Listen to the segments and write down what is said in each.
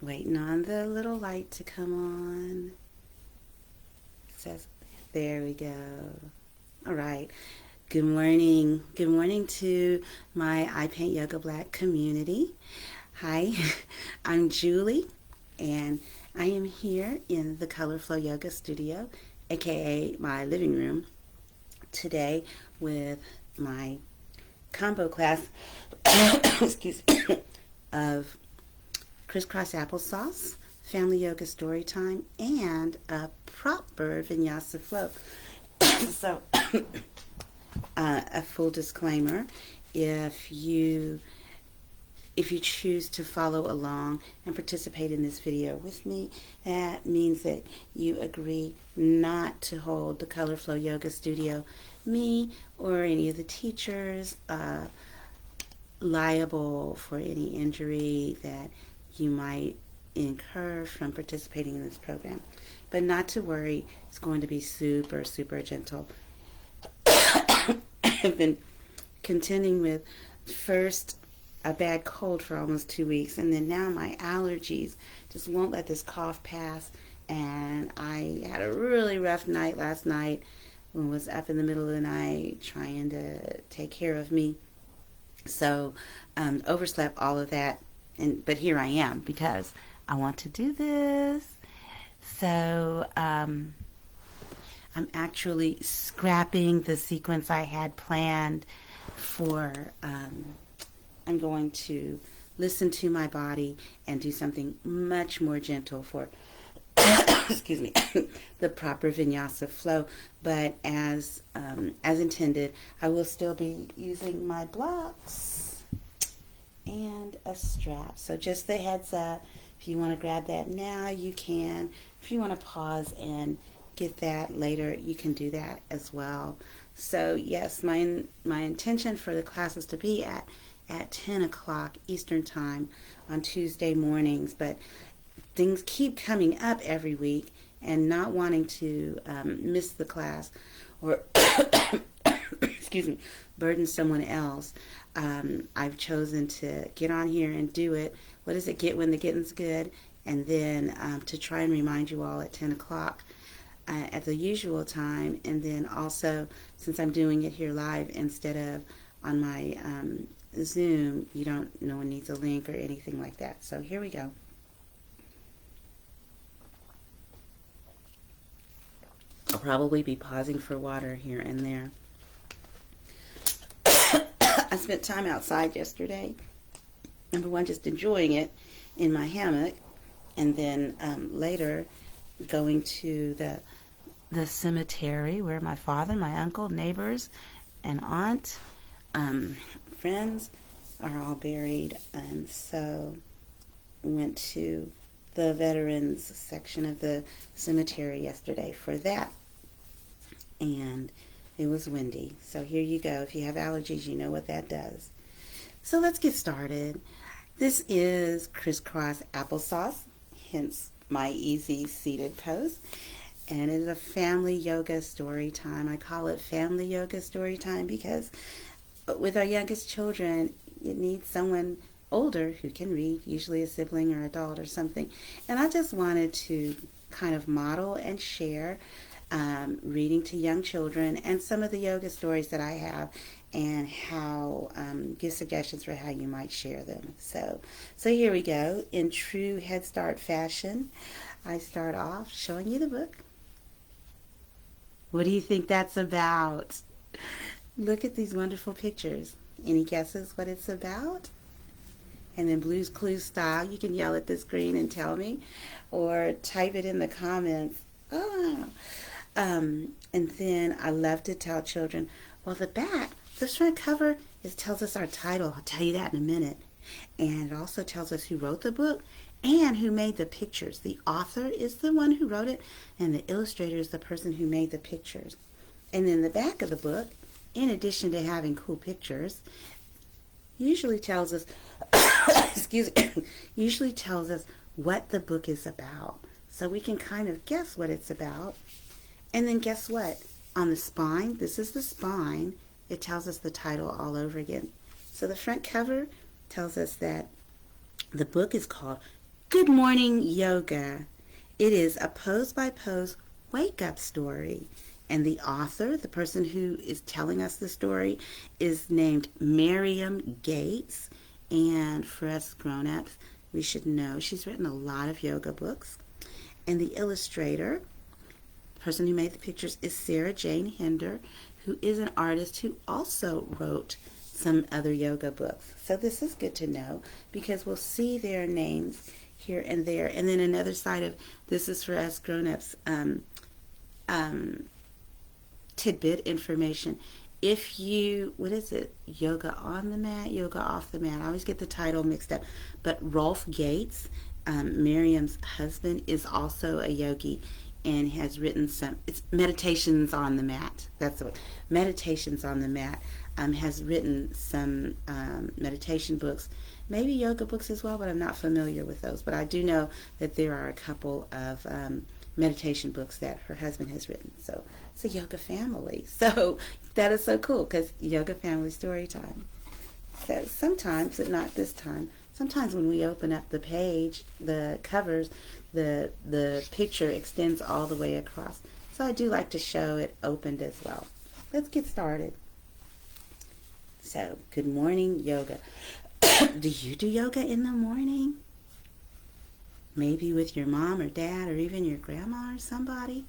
Waiting on the little light to come on. It says, there we go. All right. Good morning. Good morning to my I Paint Yoga Black community. Hi, I'm Julie, and I am here in the Color Flow Yoga Studio, aka my living room, today with my combo class excuse me, of CrissCross Applesauce, Family Yoga Story Time, and a proper Vinyasa flow. So, a full disclaimer: if you choose to follow along and participate in this video with me, that means that you agree not to hold the Color Flow Yoga Studio, me, or any of the teachers liable for any injury that you might incur from participating in this program. But not to worry, it's going to be super, super gentle. I've been contending with first a bad cold for almost 2 weeks, and then now my allergies just won't let this cough pass. And I had a really rough night last night when I was up in the middle of the night trying to take care of me. So overslept all of that, but here I am because I want to do this. So I'm actually scrapping the sequence I had planned for. I'm going to listen to my body and do something much more gentle for excuse me, the proper vinyasa flow. But as intended, I will still be using my blocks and a strap. So just the heads up, if you want to grab that now, you can. If you want to pause and get that later, you can do that as well. So yes, my intention for the class is to be at 10 o'clock Eastern Time on Tuesday mornings, but things keep coming up every week, and not wanting to miss the class or excuse me, burden someone else, I've chosen to get on here and do it. What does it get when the getting's good? And then to try and remind you all at 10 o'clock at the usual time. And then also, since I'm doing it here live instead of on my Zoom, no one needs a link or anything like that. So here we go. I'll probably be pausing for water here and there. I spent time outside yesterday. Number one, just enjoying it in my hammock, and then later going to the cemetery where my father, my uncle, neighbors, and aunt, friends are all buried. And so went to the veterans section of the cemetery yesterday for that. And it was windy. So here you go. If you have allergies, you know what that does. So let's get started. This is CrissCross Applesauce, hence my easy seated pose. And it is a family yoga story time. I call it family yoga story time because with our youngest children, it needs someone older who can read, usually a sibling or adult or something. And I just wanted to kind of model and share reading to young children and some of the yoga stories that I have, and how give suggestions for how you might share them. So here we go. In true Head Start fashion, I start off showing you the book. What do you think that's about? Look at these wonderful pictures. Any guesses what it's about? And then Blue's Clues style, you can yell at the screen and tell me, or type it in the comments. Oh. And then I love to tell children, well, the front cover, it tells us our title. I'll tell you that in a minute. And it also tells us who wrote the book and who made the pictures. The author is the one who wrote it, and the illustrator is the person who made the pictures. And then the back of the book, in addition to having cool pictures, usually tells us usually tells us what the book is about. So we can kind of guess what it's about. And then guess what? On the spine, this is the spine, it tells us the title all over again. So the front cover tells us that the book is called Good morning, yoga. It is a pose by pose wake up story. And the author, the person who is telling us the story, is named Miriam Gates. And for us grown ups, we should know she's written a lot of yoga books. And the illustrator, the person who made the pictures, is Sarah Jane Hinder, who is an artist who also wrote some other yoga books. So this is good to know because we'll see their names here and there. And then another side of this is for us grown-ups tidbit information. If you, what is it? Yoga on the mat, yoga off the mat. I always get the title mixed up. But Rolf Gates, Miriam's husband, is also a yogi and has written some, it's Meditations on the Mat. That's what, Meditations on the Mat. Has written some meditation books, maybe yoga books as well, but I'm not familiar with those. But I do know that there are a couple of meditation books that her husband has written. So it's a yoga family. So that is so cool because yoga family story time. So sometimes, but not this time, sometimes when we open up the page, the covers, the picture extends all the way across. So I do like to show it opened as well. Let's get started. So, good morning, yoga. Do you do yoga in the morning? Maybe with your mom or dad or even your grandma or somebody?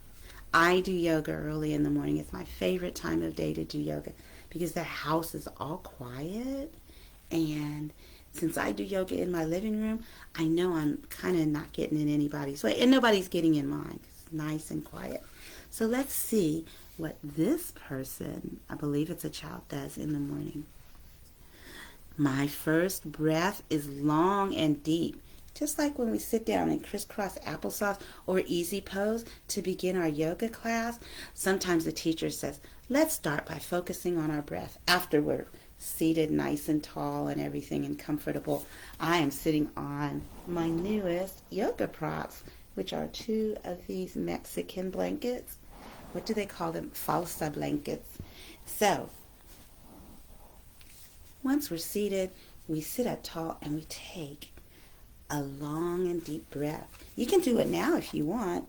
I do yoga early in the morning. It's my favorite time of day to do yoga because the house is all quiet. And since I do yoga in my living room, I know I'm kind of not getting in anybody's way. And nobody's getting in mine. It's nice and quiet. So let's see what this person, I believe it's a child, does in the morning. My first breath is long and deep, just like when we sit down in CrissCross Applesauce or Easy Pose to begin our yoga class. Sometimes the teacher says, let's start by focusing on our breath. After we're seated nice and tall and everything and comfortable, I am sitting on my newest yoga props, which are two of these Mexican blankets. What do they call them? Falsa blankets. So, once we're seated, we sit up tall and we take a long and deep breath. You can do it now if you want.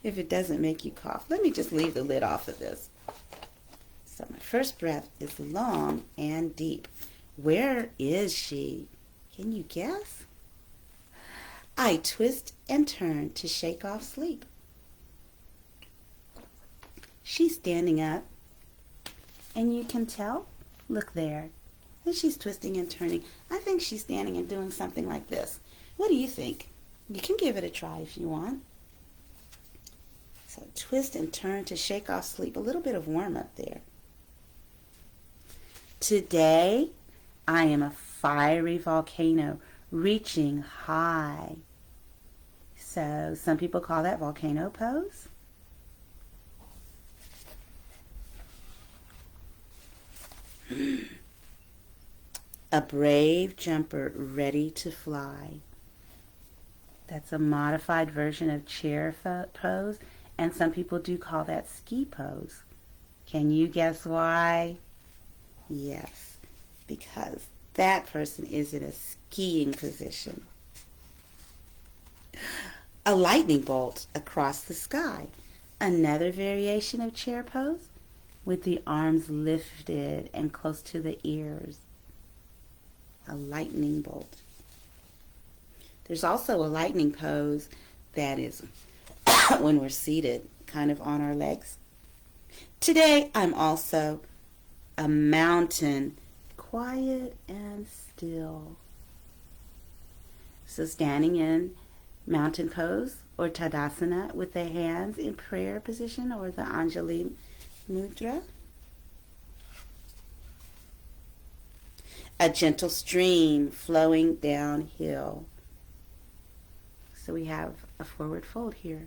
If it doesn't make you cough. Let me just leave the lid off of this. So my first breath is long and deep. Where is she? Can you guess? I twist and turn to shake off sleep. She's standing up, and you can tell, look there, and she's twisting and turning. I think she's standing and doing something like this. What do you think? You can give it a try if you want. So twist and turn to shake off sleep. A little bit of warm up there. Today, I am a fiery volcano reaching high. So some people call that volcano pose. A brave jumper ready to fly. That's a modified version of chair pose, and some people do call that ski pose. Can you guess why? Yes, because that person is in a skiing position. A lightning bolt across the sky. Another variation of chair pose with the arms lifted and close to the ears. A lightning bolt. There's also a lightning pose that is when we're seated, kind of on our legs. Today, I'm also a mountain, quiet and still. So standing in mountain pose or Tadasana with the hands in prayer position or the Anjali Mudra. A gentle stream flowing downhill. So we have a forward fold here.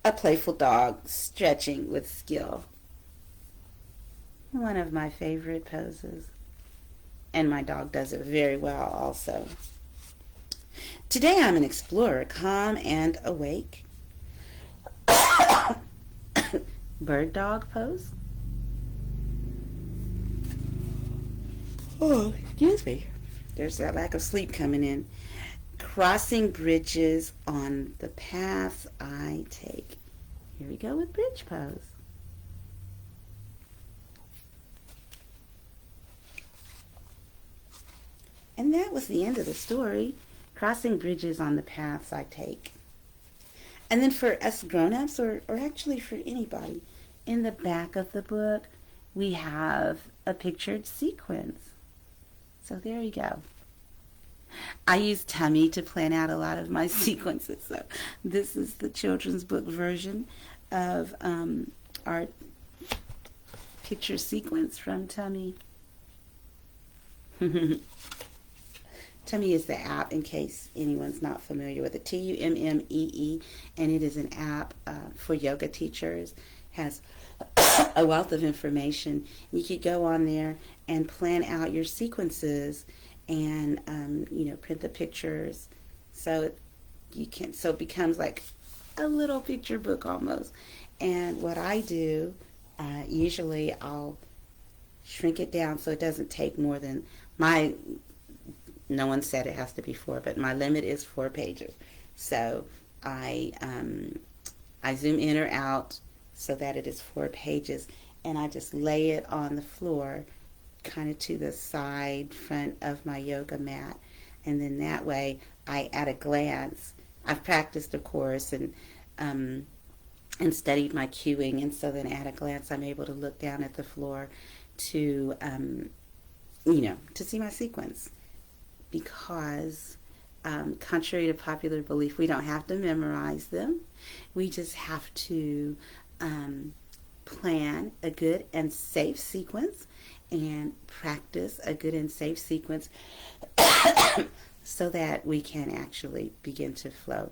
A playful dog stretching with skill. One of my favorite poses. And my dog does it very well also. Today I'm an explorer, calm and awake. Bird dog pose. Oh, excuse me. There's that lack of sleep coming in. Crossing bridges on the paths I take. Here we go with bridge pose. And that was the end of the story. Crossing bridges on the paths I take. And then for us grown-ups, or actually for anybody, in the back of the book, we have a pictured sequence. So there you go. I use Tummy to plan out a lot of my sequences. So this is the children's book version of our picture sequence from Tummy. Tummy is the app, in case anyone's not familiar with it. Tummee, and it is an app for yoga teachers. Has a wealth of information. You could go on there and plan out your sequences, and print the pictures, so it becomes like a little picture book almost. And what I do, usually I'll shrink it down so it doesn't take more than no one said it has to be 4, but my limit is 4 pages. So I zoom in or out so that it is 4 pages, and I just lay it on the floor, kind of to the side front of my yoga mat. And then that way, at a glance, I've practiced, of course, and studied my cueing, and so then at a glance, I'm able to look down at the floor to to see my sequence. Because contrary to popular belief, we don't have to memorize them. We just have to plan a good and safe sequence and practice a good and safe sequence so that we can actually begin to flow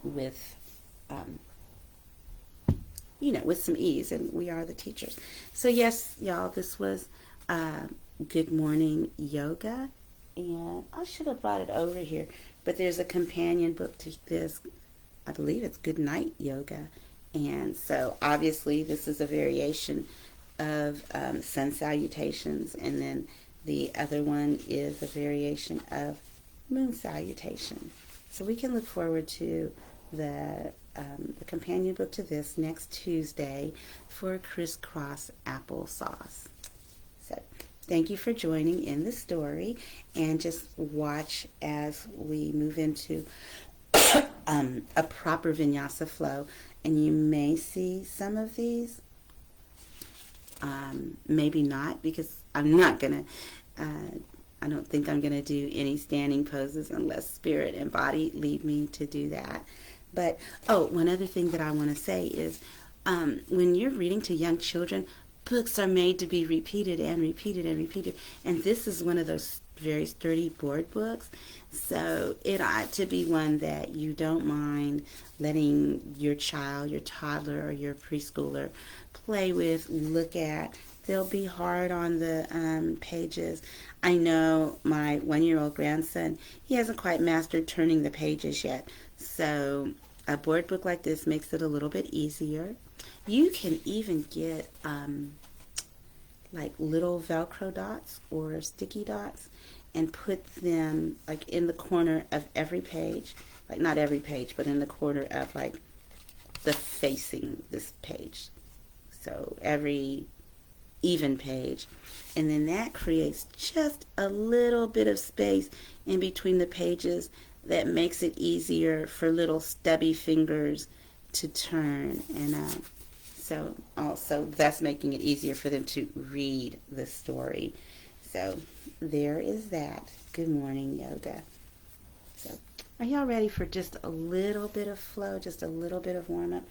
with with some ease, and we are the teachers. So yes, y'all, this was Good Morning Yoga, and I should have brought it over here, but there's a companion book to this. I believe it's Good Night Yoga, and so obviously this is a variation of sun salutations, and then the other one is a variation of moon salutation. So we can look forward to the companion book to this next Tuesday for CrissCross Applesauce. So thank you for joining in the story, and just watch as we move into a proper Vinyasa flow. And you may see some of these, maybe not, because I'm not going to, I don't think I'm going to do any standing poses unless spirit and body lead me to do that. But, one other thing that I want to say is when you're reading to young children, books are made to be repeated and repeated and repeated. And this is one of those very sturdy board books. So it ought to be one that you don't mind letting your child, your toddler, or your preschooler play with, look at. They'll be hard on the pages. I know my 1-year-old grandson, he hasn't quite mastered turning the pages yet. So a board book like this makes it a little bit easier. You can even get like little Velcro dots or sticky dots and put them like in the corner of every page. Like not every page, but in the corner of like the facing this page. So every even page. And then that creates just a little bit of space in between the pages that makes it easier for little stubby fingers to turn. And so also that's making it easier for them to read the story. So there is that. Good morning, yoga. So are y'all ready for just a little bit of flow, just a little bit of warm up?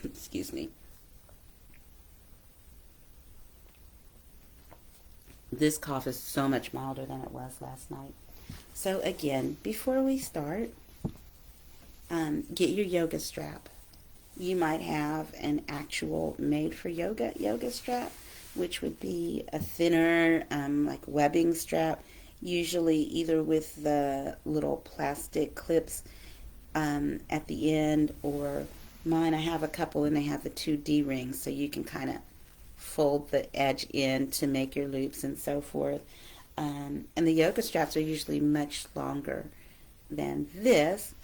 Excuse me. This cough is so much milder than it was last night. So again, before we start, get your yoga strap. You might have an actual made for yoga strap, which would be a thinner like webbing strap, usually either with the little plastic clips at the end, or mine, I have a couple and they have the 2 D rings, so you can kind of fold the edge in to make your loops and so forth. And the yoga straps are usually much longer than this.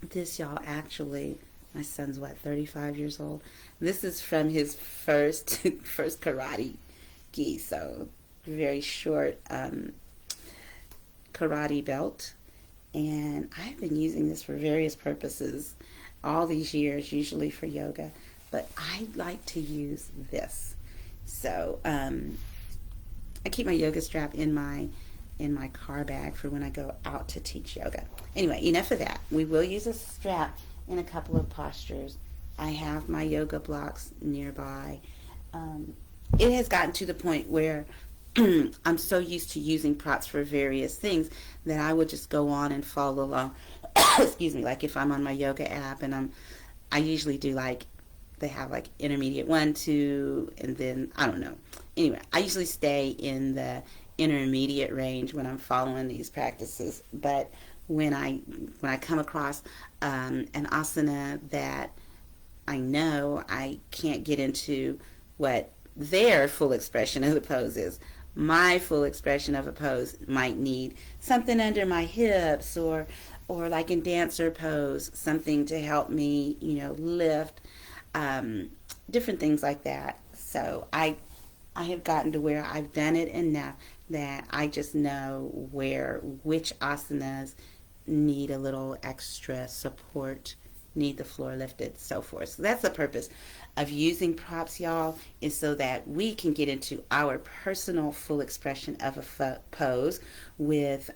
This, y'all, actually, my son's what, 35 years old. This is from his first first karate gi, so very short karate belt. And I've been using this for various purposes all these years, usually for yoga, but I like to use this. So I keep my yoga strap in my car bag for when I go out to teach yoga. Anyway, enough of that. We will use a strap in a couple of postures. I have my yoga blocks nearby. It has gotten to the point where I'm so used to using props for various things that I would just go on and follow along. Excuse me, like if I'm on my yoga app and I usually do like, they have like intermediate 1, 2, and then I don't know. Anyway, I usually stay in the intermediate range when I'm following these practices. But when I come across an asana that I know I can't get into what their full expression of the pose is, my full expression of a pose might need something under my hips, or like in dancer pose, something to help me, lift, different things like that. So I have gotten to where I've done it enough that I just know which asanas need a little extra support, need the floor lifted, so forth. So that's the purpose of using props, y'all, is so that we can get into our personal full expression of a pose with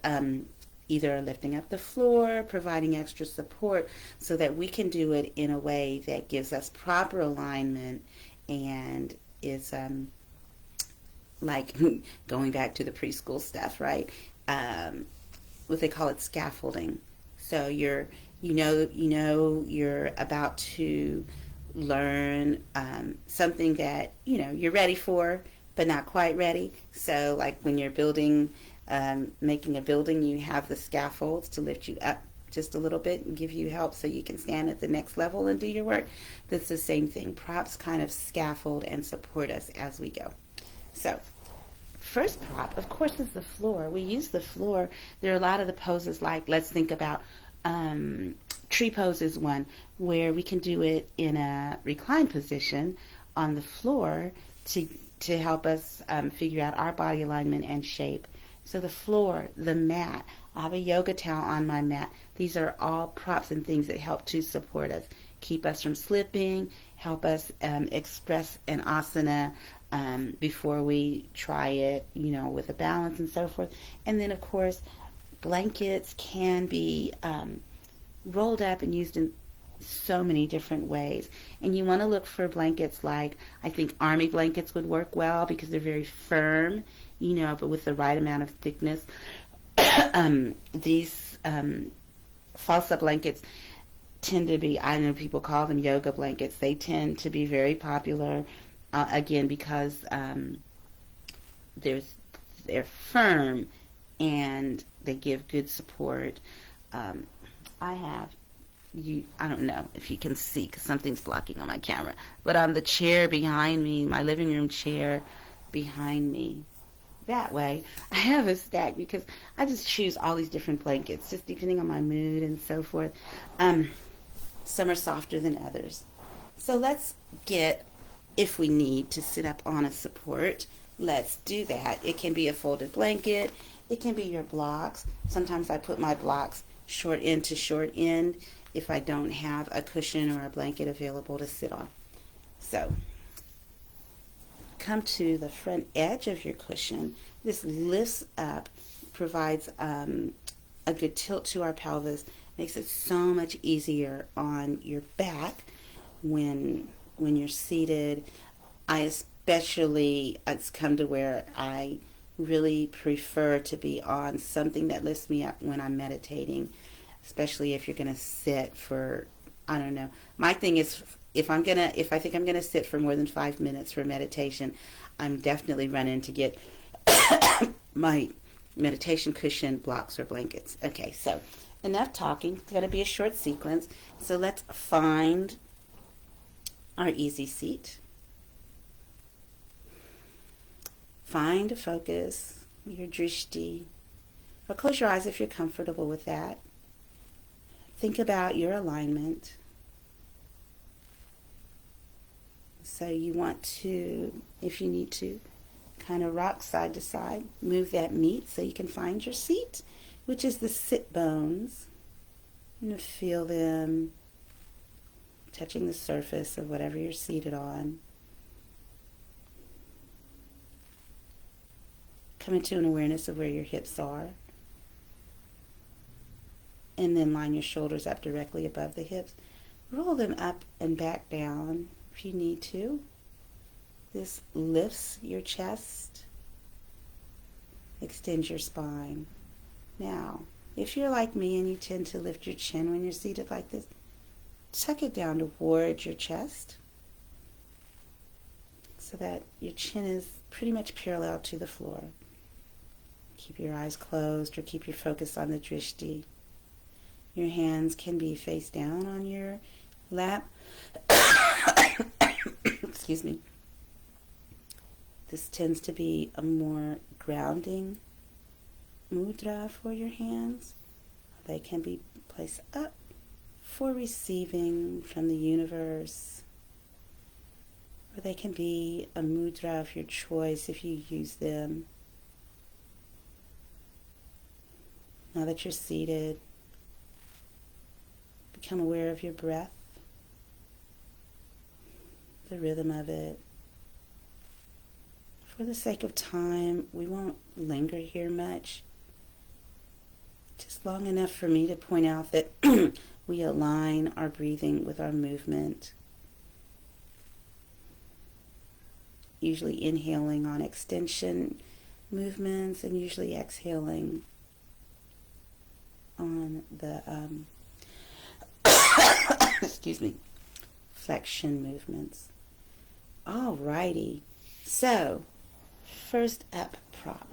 either lifting up the floor, providing extra support, so that we can do it in a way that gives us proper alignment and is like going back to the preschool stuff, right? What they call it, scaffolding. So you're about to learn something that you're ready for, but not quite ready. So like when you're building, making a building, you have the scaffolds to lift you up just a little bit and give you help so you can stand at the next level and do your work. That's the same thing. Props kind of scaffold and support us as we go. So first prop, of course, is the floor. We use the floor. There are a lot of the poses, like let's think about tree pose is one where we can do it in a reclined position on the floor to help us figure out our body alignment and shape. So the floor, the mat, I have a yoga towel on my mat. These are all props and things that help to support us, keep us from slipping, help us express an asana before we try it, with a balance and so forth. And then, of course, blankets can be rolled up and used in so many different ways. And you want to look for blankets like, I think army blankets would work well because they're very firm, but with the right amount of thickness. These falsa blankets tend to be, I know people call them yoga blankets. They tend to be very popular, again, because they're firm and they give good support. I don't know if you can see because something's blocking on my camera, but on the chair behind me, my living room chair behind me, that way, I have a stack because I just choose all these different blankets just depending on my mood and so forth. Some are softer than others. So let's get, if we need to sit up on a support, let's do that. It can be a folded blanket. It can be your blocks. Sometimes I put my blocks short end to short end if I don't have a cushion or a blanket available to sit on. So come to the front edge of your cushion. This lifts up, provides a good tilt to our pelvis, makes it so much easier on your back when you're seated. I especially, it's come to where I really prefer to be on something that lifts me up when I'm meditating, especially if you're going to sit for, I don't know. My thing is, if I think I'm going to sit for more than 5 minutes for meditation, I'm definitely running to get my meditation cushion, blocks, or blankets. Okay, so enough talking. It's going to be a short sequence. So let's find our easy seat. find a focus, your drishti, or close your eyes if you're comfortable with that. Think about your alignment. So you want to, if you need to, kind of rock side to side. Move that meat so you can find your seat, which is the sit bones. And feel them touching the surface of whatever you're seated on. Come into an awareness of where your hips are. And then line your shoulders up directly above the hips. Roll them up and back down if you need to. This lifts your chest, extends your spine. Now, if you're like me and you tend to lift your chin when you're seated like this, tuck it down towards your chest so that your chin is pretty much parallel to the floor. Keep your eyes closed or keep your focus on the drishti. Your hands can be face down on your lap. Excuse me. This tends to be a more grounding mudra for your hands. They can be placed up for receiving from the universe. Or they can be a mudra of your choice if you use them. Now that you're seated, become aware of your breath, the rhythm of it. For the sake of time, we won't linger here much. Just long enough for me to point out that we align our breathing with our movement. Usually inhaling on extension movements and usually exhaling on the excuse me, flexion movements. Alrighty, so first up, prop.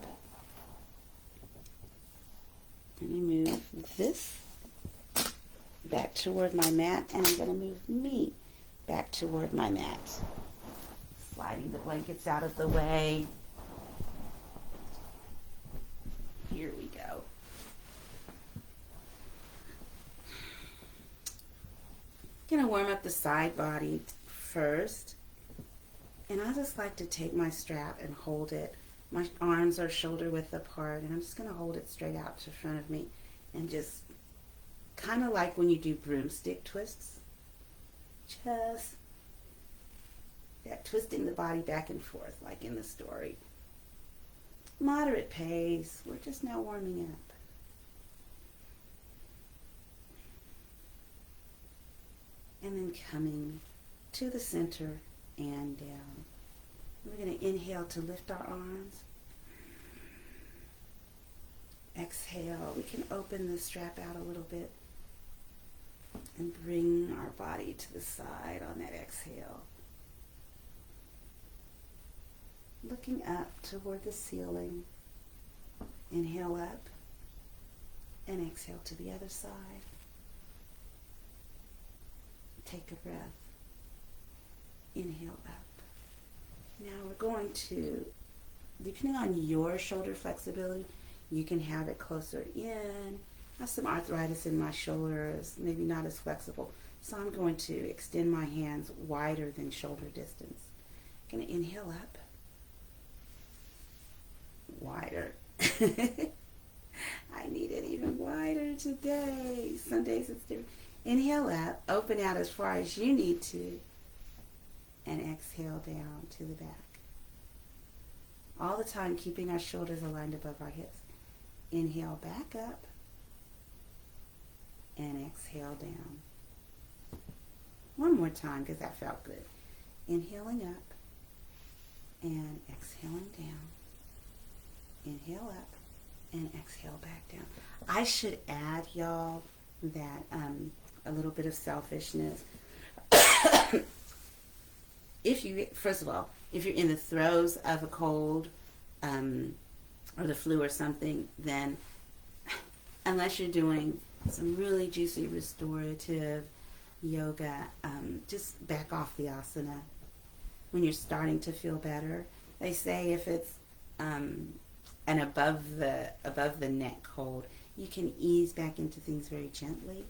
Let me move this back toward my mat, and I'm going to move me back toward my mat. Sliding the blankets out of the way. Here we go. Going to warm up the side body first. And I just like to take my strap and hold it. My arms are shoulder width apart, and I'm just going to hold it straight out to front of me and just kind of like when you do broomstick twists. Just that twisting the body back and forth like in the story. Moderate pace. We're just now warming up. And then coming to the center and down. We're going to inhale to lift our arms. Exhale. We can open the strap out a little bit and bring our body to the side on that exhale. Looking up toward the ceiling. Inhale up and exhale to the other side. Take a breath. Inhale up. Now we're going to, depending on your shoulder flexibility, you can have it closer in. I have some arthritis in my shoulders, maybe not as flexible. So I'm going to extend my hands wider than shoulder distance. I'm going to inhale up. Wider. I need it even wider today. Some days it's different. Inhale up, open out as far as you need to, and exhale down to the back. All the time keeping our shoulders aligned above our hips. Inhale back up, and exhale down. One more time because that felt good. Inhaling up, and exhaling down. Inhale up, and exhale back down. I should add, y'all, that a little bit of selfishness. If you, first of all, if you're in the throes of a cold or the flu or something, then unless you're doing some really juicy restorative yoga, just back off the asana when you're starting to feel better. They say if it's and above the neck hold. You can ease back into things very gently.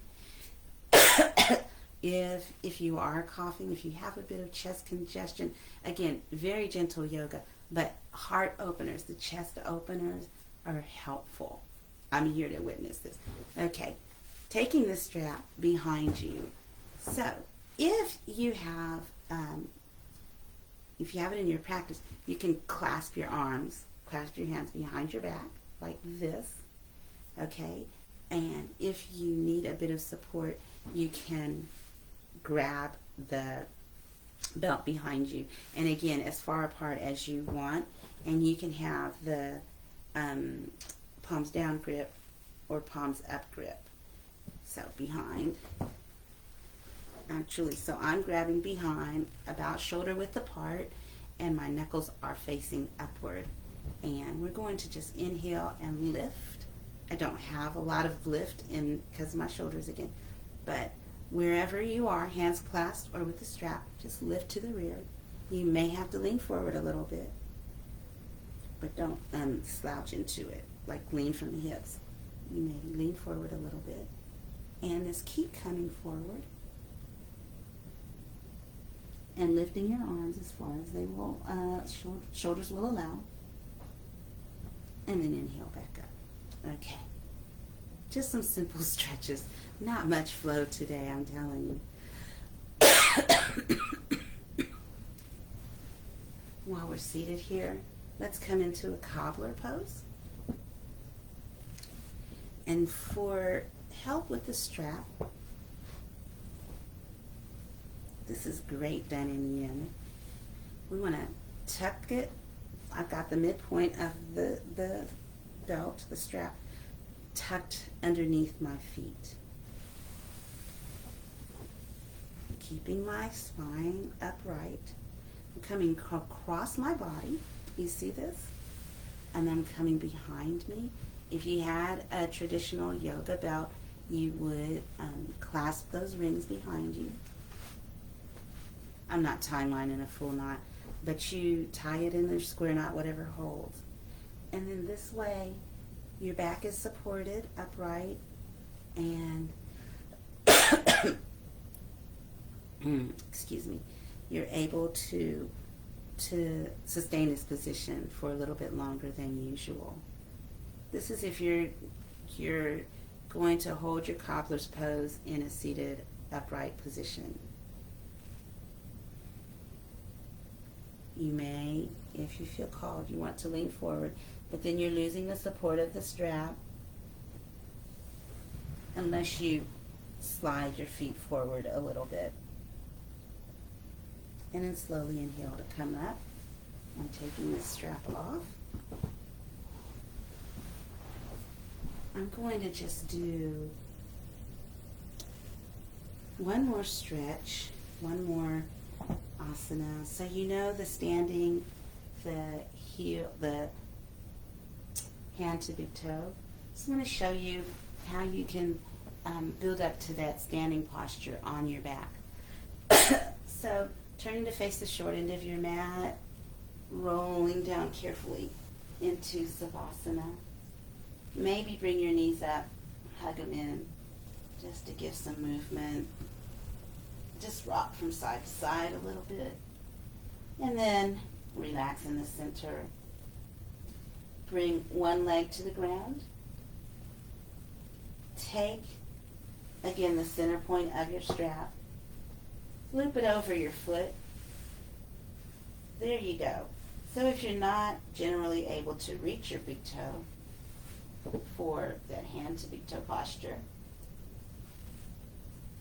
If you are coughing, if you have a bit of chest congestion, again, very gentle yoga, but heart openers, the chest openers are helpful. I'm here to witness this. Okay, taking the strap behind you. So if you have it in your practice, you can clasp your hands behind your back like this. Okay, and if you need a bit of support, you can grab the belt behind you, and again, as far apart as you want, and you can have the palms down grip or palms up grip. So behind, actually, so I'm grabbing behind, about shoulder width apart, and my knuckles are facing upward, and we're going to just inhale and lift. I don't have a lot of lift in because of my shoulders again, but wherever you are, hands clasped or with the strap, just lift to the rear. You may have to lean forward a little bit, but don't slouch into it, like lean from the hips. You may lean forward a little bit, and just keep coming forward and lifting your arms as far as they will, shoulders will allow, and then inhale back up. Okay, just some simple stretches. Not much flow today, I'm telling you. While we're seated here, let's come into a cobbler pose. And for help with the strap, this is great done in yin. We want to tuck it. I've got the midpoint of the belt, the strap, tucked underneath my feet. Keeping my spine upright. I'm coming across my body. You see this? And I'm coming behind me. If you had a traditional yoga belt, you would clasp those rings behind you. I'm not tying mine in a full knot, but you tie it in a square knot, whatever holds. And then this way, your back is supported upright, and excuse me, you're able to sustain this position for a little bit longer than usual. This is if you're going to hold your cobbler's pose in a seated upright position. You may, if you feel called, you want to lean forward, but then you're losing the support of the strap unless you slide your feet forward a little bit. And then slowly inhale to come up. I'm taking the strap off. I'm going to just do one more stretch, one more asana. So you know the standing, the heel, the hand to big toe. Just want to show you how you can build up to that standing posture on your back. So turning to face the short end of your mat, rolling down carefully into Savasana. Maybe bring your knees up, hug them in, just to give some movement. Just rock from side to side a little bit. And then relax in the center. Bring one leg to the ground. Take, again, the center point of your strap. Loop it over your foot. There you go. So if you're not generally able to reach your big toe for that hand to big toe posture,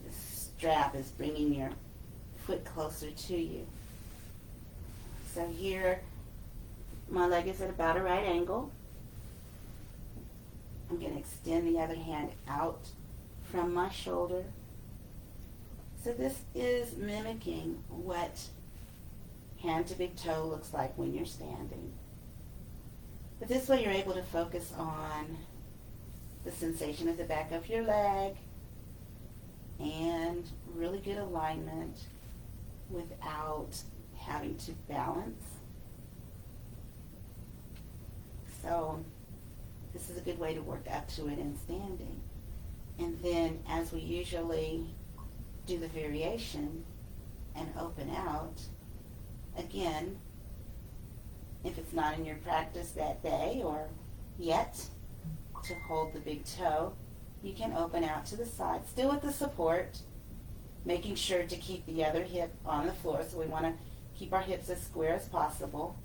the strap is bringing your foot closer to you. So here, my leg is at about a right angle. I'm going to extend the other hand out from my shoulder. So this is mimicking what hand to big toe looks like when you're standing. But this way you're able to focus on the sensation of the back of your leg and really good alignment without having to balance. So this is a good way to work up to it in standing. And then as we usually do the variation and open out, again, if it's not in your practice that day or yet to hold the big toe, you can open out to the side, still with the support, making sure to keep the other hip on the floor. So we want to keep our hips as square as possible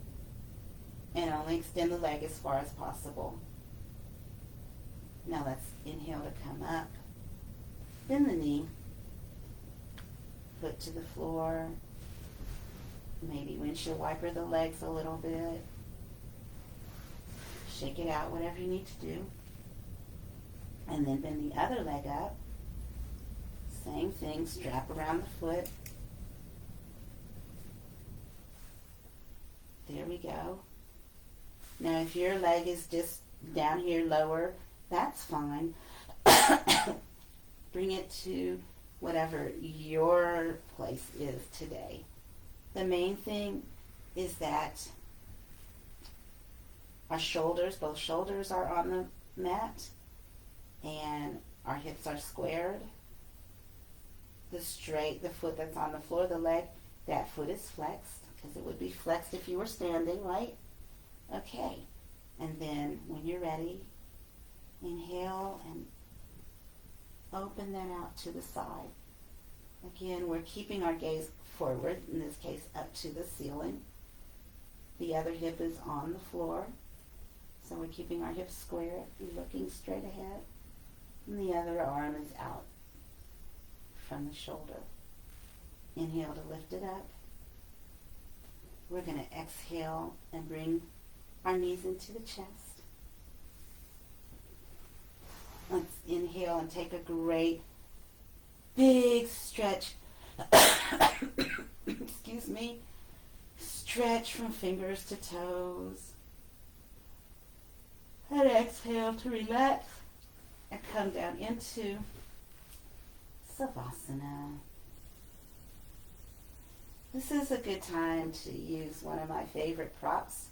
and only extend the leg as far as possible. Now let's inhale to come up. Bend the knee. Foot to the floor. Maybe windshield wiper the legs a little bit. Shake it out, whatever you need to do. And then bend the other leg up. Same thing, strap around the foot. There we go. Now if your leg is just down here lower, that's fine. Bring it to whatever your place is today. The main thing is that our shoulders, both shoulders are on the mat and our hips are squared. The foot that's on the floor, the leg, that foot is flexed because it would be flexed if you were standing, right? Okay. And then when you're ready, inhale and open that out to the side. Again, we're keeping our gaze forward, in this case up to the ceiling. The other hip is on the floor. So we're keeping our hips square, looking straight ahead. And the other arm is out from the shoulder. Inhale to lift it up. We're going to exhale and bring our knees into the chest. Let's inhale and take a great big stretch. Excuse me. Stretch from fingers to toes. And exhale to relax and come down into Savasana. This is a good time to use one of my favorite props,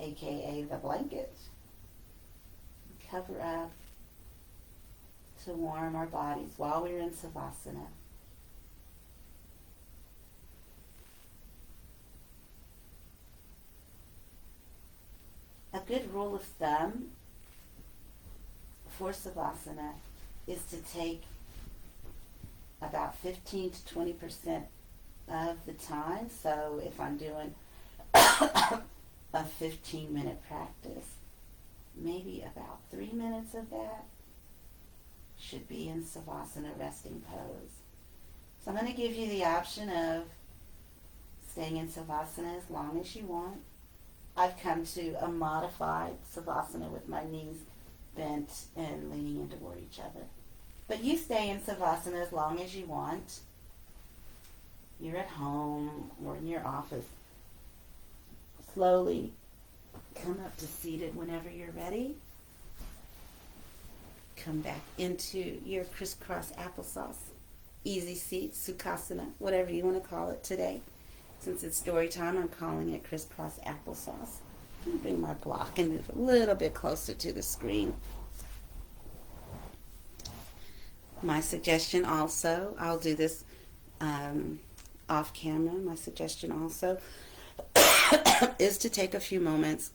aka the blanket. Cover up to warm our bodies while we're in Savasana. A good rule of thumb for Savasana is to take about 15 to 20% of the time. So if I'm doing a 15-minute practice, maybe about 3 minutes of that should be in Savasana resting pose. So I'm going to give you the option of staying in Savasana as long as you want. I've come to a modified Savasana with my knees bent and leaning in toward each other. But you stay in Savasana as long as you want. You're at home or in your office. Slowly come up to seated whenever you're ready. Come back into your CrissCross applesauce. Easy seat, Sukhasana, whatever you want to call it today. Since it's story time, I'm calling it CrissCross applesauce. I'm going to bring my block and move a little bit closer to the screen. My suggestion also, I'll do this off camera, my suggestion also is to take a few moments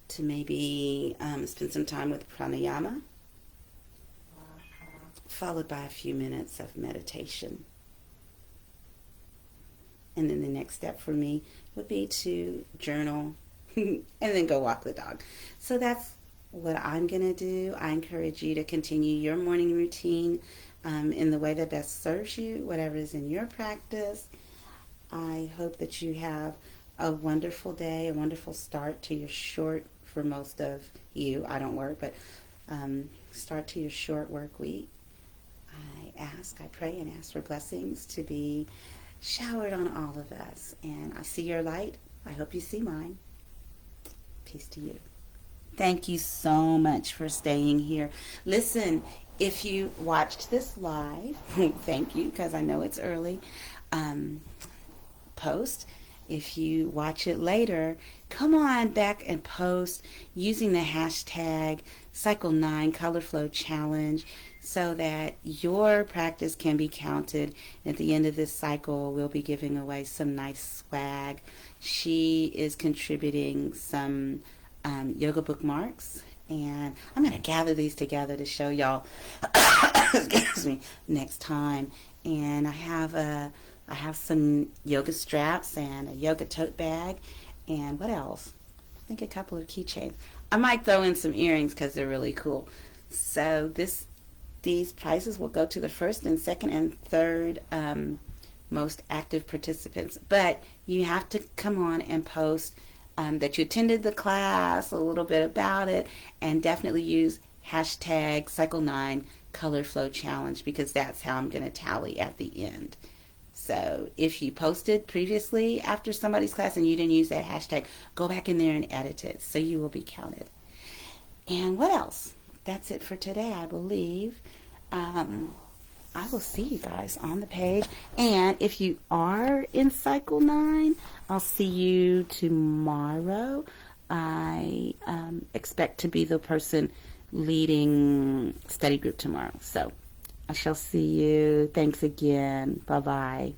to maybe spend some time with pranayama, followed by a few minutes of meditation. And then the next step for me would be to journal and then go walk the dog. So that's what I'm going to do. I encourage you to continue your morning routine in the way that best serves you, whatever is in your practice. I hope that you have a wonderful day, a wonderful start to your short, for most of you, I don't work, but start to your short work week. I pray and ask for blessings to be showered on all of us. And I see your light. I hope you see mine. Peace to you. Thank you so much for staying here. Listen, if you watched this live, thank you, because I know it's early, post, if you watch it later, come on back and post using the hashtag Cycle 9 Color Flow Challenge so that your practice can be counted. At the end of this cycle, we'll be giving away some nice swag. She is contributing some yoga bookmarks, and I'm going to gather these together to show y'all excuse me, next time. And I have some yoga straps and a yoga tote bag, and what else? I think a couple of keychains. I might throw in some earrings because they're really cool. So these prizes will go to the first and second and third most active participants. But you have to come on and post that you attended the class, a little bit about it, and definitely use hashtag Cycle 9 Color Flow Challenge, because that's how I'm going to tally at the end. So if you posted previously after somebody's class and you didn't use that hashtag, go back in there and edit it so you will be counted. And what else? That's it for today, I believe. I will see you guys on the page. And if you are in Cycle 9, I'll see you tomorrow. I expect to be the person leading study group tomorrow. So I shall see you. Thanks again. Bye-bye.